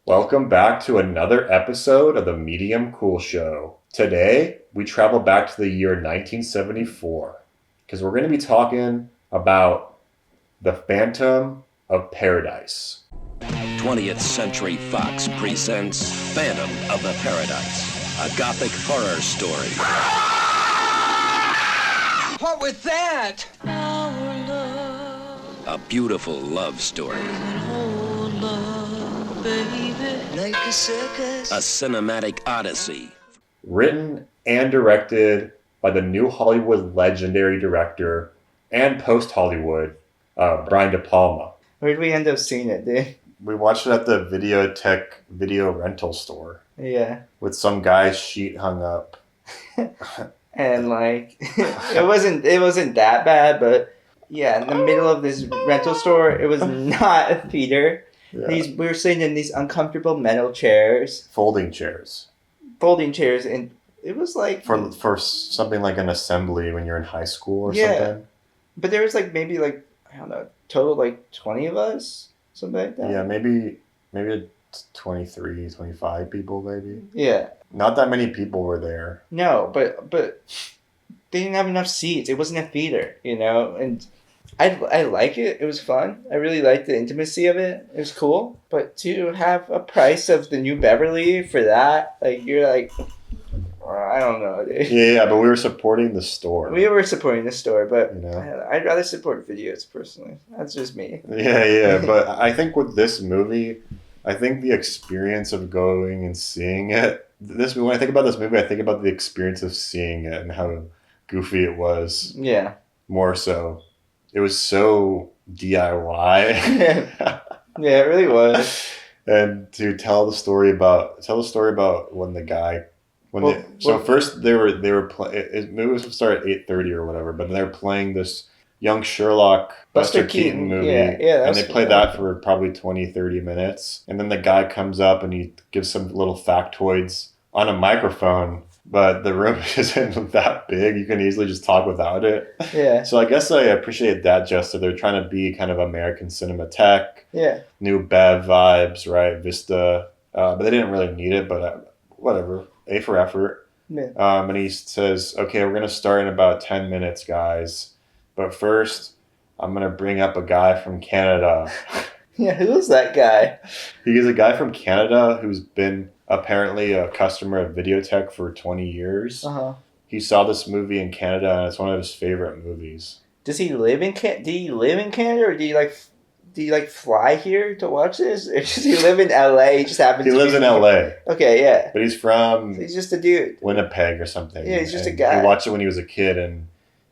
Welcome back to another episode of the Medium Cool Show. Today, we travel back to the year 1974 because we're going to be talking about The Phantom of Paradise. 20th Century Fox presents Phantom of the Paradise, a gothic horror story. What was that? A beautiful love story. Like a circus. A cinematic odyssey. Written and directed by the New Hollywood legendary director and post-Hollywood, Brian De Palma. Where'd we end up seeing it, dude? We watched it at the Videotech video rental store Yeah. with some guy's sheet hung up. And like it wasn't that bad, but yeah, in the middle of this rental store, it was not a theater. Yeah. We were sitting in these uncomfortable metal chairs, Folding chairs. and it was like For something like an assembly when you're in high school or Yeah. something. but there was like maybe like I don't know, total like 20 of us, something like that. Yeah, maybe 23, 25 people maybe. Yeah. Not that many people were there. No, but they didn't have enough seats. It wasn't a theater, and I like it. It was fun. I really liked the intimacy of it. It was cool. But to have a price of the New Beverly for that, like you're like, I don't know, dude. Yeah, but we were supporting the store. We were supporting the store, but You know? I'd rather support videos personally. That's just me. Yeah, but I think with this movie, I think the experience of going and seeing it, when I think about this movie, I think about the experience of seeing it and how goofy it was. Yeah. More so. It was so DIY. Yeah, it really was. And to tell the story about when the guy first they were playing. The movie was supposed to start at 8:30 or whatever, but they were playing this Young Sherlock Buster Keaton movie, Yeah, and they played that for probably 20-30 minutes, and then the guy comes up and he gives some little factoids on a microphone, but the room isn't that big. You can easily just talk without it. Yeah. So I guess I appreciate that gesture. They're trying to be kind of American Cinematheque, Yeah. new Bev vibes, right? Vista, but they didn't really need it, but whatever. A for effort. Yeah. And he says, okay, we're going to start in about 10 minutes, guys. But first, I'm going to bring up a guy from Canada. Yeah, who was that guy? He is a guy from Canada who's been apparently a customer of Videotech for 20 years. Uh-huh. He saw this movie in Canada, and it's one of his favorite movies. Does he live in Did he live in Canada, or do you like fly here to watch this? Or does he live in LA? He just happens He to lives be in LA, Okay, yeah. but he's from He's just a dude. Winnipeg or something. Yeah, he's just a And guy. He watched it when he was a kid, and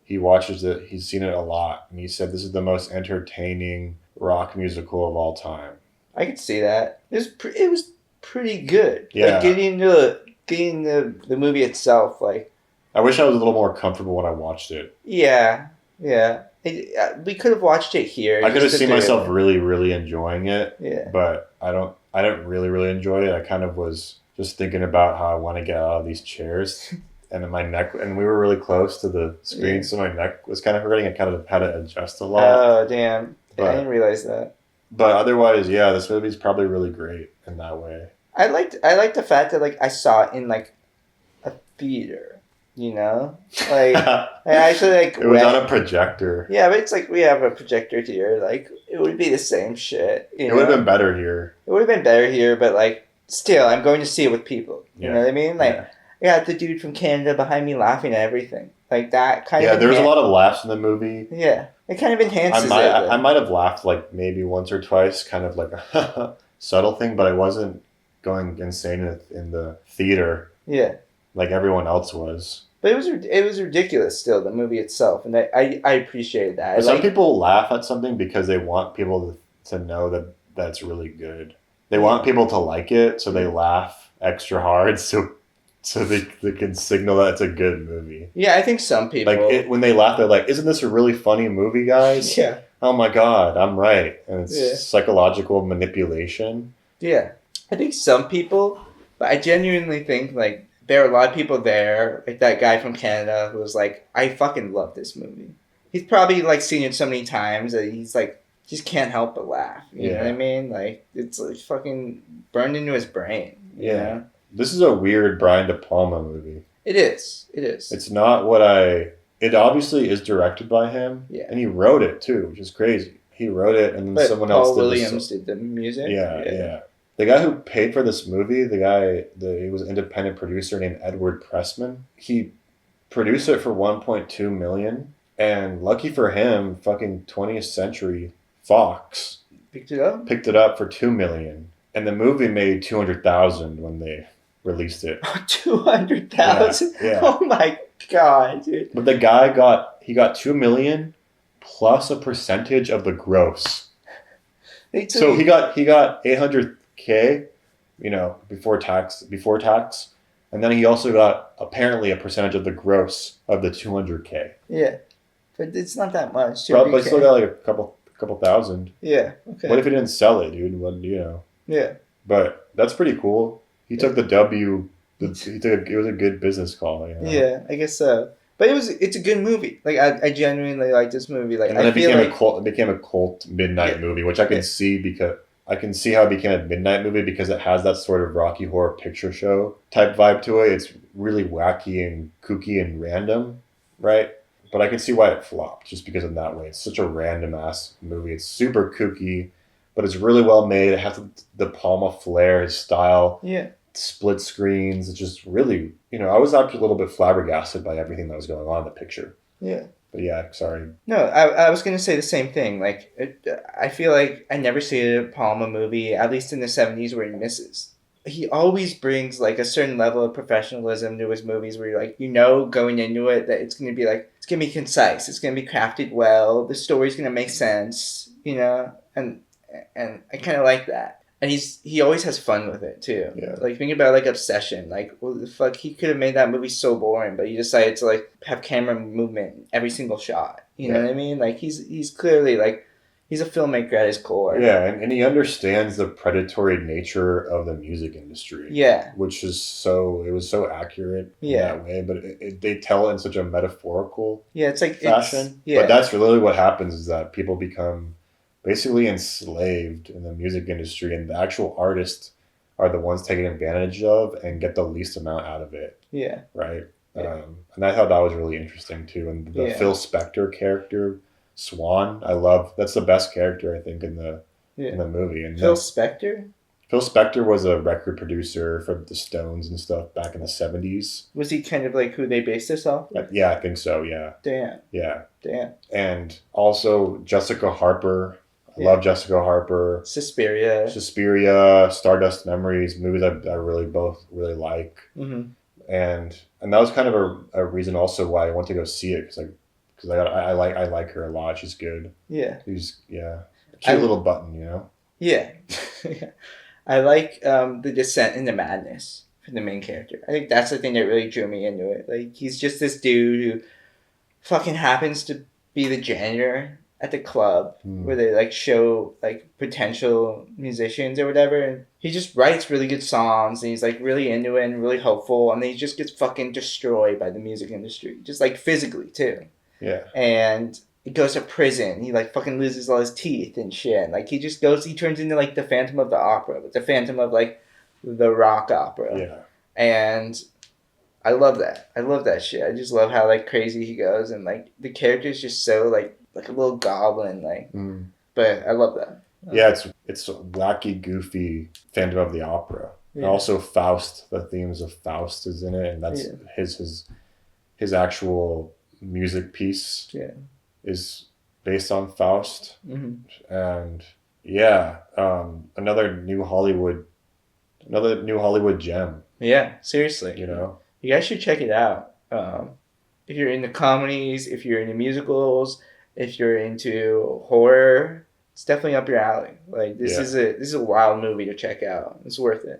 he watches it. He's seen it a lot, and he said this is the most entertaining rock musical of all time. I could see that. It was pretty good. Yeah. Like getting the movie itself, like I wish I was a little more comfortable when I watched it. yeah. We could have watched it here. I could have just to seen do myself it. really, really enjoying it. Yeah. But I didn't really, really enjoy it. I kind of was just thinking about how I want to get out of these chairs. And then my neck, and we were really close to the screen, Yeah. so my neck was kind of hurting. I kind of had to adjust a lot. Oh damn! But- I didn't realize that. But otherwise, yeah, this movie's probably really great in that way. I liked the fact that like I saw it in like a theater, like I actually like It was went- on a projector. Yeah, but it's like we have a projector here. Like it would be the same shit. It would have been better here. It would have been better here, but like still, I'm going to see it with people. You Yeah. know what I mean? Like Yeah. I got the dude from Canada behind me laughing at everything. Like that kind Yeah, of. there was a lot of laughs in the movie. Yeah, it kind of enhances I it. might have laughed like maybe once or twice, kind of like a subtle thing, but I wasn't going insane in the theater Yeah, like everyone else was. but it was ridiculous still, the movie itself, and I appreciated that. But some people laugh at something because they want people to know that that's really good. They want people to like it, so they laugh extra hard so they can signal that it's a good movie. Yeah, I think some people. When they laugh, they're like, "Isn't this a really funny movie, guys?" Yeah. Oh my god, I'm right. And it's Yeah. psychological manipulation. Yeah, I think some people, but I genuinely think like there are a lot of people there, like that guy from Canada who was like, I fucking love this movie. He's probably like seen it so many times that he's like just can't help but laugh. You know what I mean? Like, it's like fucking burned into his brain. You know? This is a weird Brian De Palma movie. It is. It's not what it obviously is directed by him. Yeah. And he wrote it too, which is crazy. He wrote it and then someone else did Williams did the music. Yeah. The guy who paid for this movie, he was an independent producer named Edward Pressman. He produced it for $1.2 million. And lucky for him, fucking 20th Century Fox picked it up for $2 million. And the movie made $200,000 when they released it. 200,000? Yeah. Oh my god, dude. But the guy got $2 million plus a percentage of the gross. So he got $800K, before tax, and then he also got apparently a percentage of the gross of the $200K. Yeah, but it's not that much. But he still got like a couple thousand. Yeah. Okay. What if he didn't sell it, dude? Yeah. But that's pretty cool. He took the W. It was a good business call. Yeah, I guess so. But it's a good movie. Like I genuinely like this movie. Like, and then it became a cult midnight movie, which I can see because I can see how it became a midnight movie because it has that sort of Rocky Horror Picture Show type vibe to it. It's really wacky and kooky and random, right? But I can see why it flopped just because in that way. It's such a random ass movie. It's super kooky, but it's really well made. It has the Palma flair, his style. Yeah. Split screens. It's just really, I was actually a little bit flabbergasted by everything that was going on in the picture. Yeah. But yeah, sorry. No, I was going to say the same thing. Like, I feel like I never see a Palma movie, at least in the 70s, where he misses. He always brings, like, a certain level of professionalism to his movies where you're like, going into it that it's going to be, like, it's going to be concise. It's going to be crafted well. The story's going to make sense, and I kind of like that. And he always has fun with it too. Yeah. Like, think about like Obsession. Like, well, the fuck, he could have made that movie so boring, but he decided to like have camera movement in every single shot. You know what I mean? Like, he's clearly like he's a filmmaker at his core. Yeah, and he understands the predatory nature of the music industry. Yeah, which is it was so accurate in that way, but they tell it in such a metaphorical it's like fashion. But that's really what happens is that people become basically enslaved in the music industry, and the actual artists are the ones taken advantage of and get the least amount out of it. Yeah. Right? Yeah. And I thought that was really interesting too. And the Phil Spector character, Swan, I love. That's the best character, I think, in the movie. And Phil Spector? Phil Spector was a record producer for the Stones and stuff back in the 70s. Was he kind of like who they based this off of? Yeah, I think so, yeah. Damn. Yeah. Damn. And also Jessica Harper. I love Jessica Harper. Suspiria, Stardust Memories, movies I really both really like. Mm-hmm. And that was kind of a reason also why I went to go see it because I like her a lot. She's good. Yeah. She's a little button, Yeah. I like the descent into madness for the main character. I think that's the thing that really drew me into it. Like, he's just this dude who fucking happens to be the janitor at the club where they like show like potential musicians or whatever, and he just writes really good songs and he's like really into it and really hopeful, and then he just gets fucking destroyed by the music industry, just like physically too. Yeah. And he goes to prison. He like fucking loses all his teeth and shit. Like, he turns into like the Phantom of the Opera, but the Phantom of like the rock opera. Yeah. And I love that. I love that shit. I just love how like crazy he goes, and like the character's just so like a little goblin, like. But I love that. Yeah, it's a wacky, goofy Phantom of the Opera. Yeah. And also Faust. The themes of Faust is in it, and that's his actual music piece. Yeah. Is based on Faust. Mm-hmm. And another new Hollywood gem. Yeah, seriously. You guys should check it out. If you're into comedies, if you're into musicals, if you're into horror, it's definitely up your alley. Like, this is a wild movie to check out. It's worth it.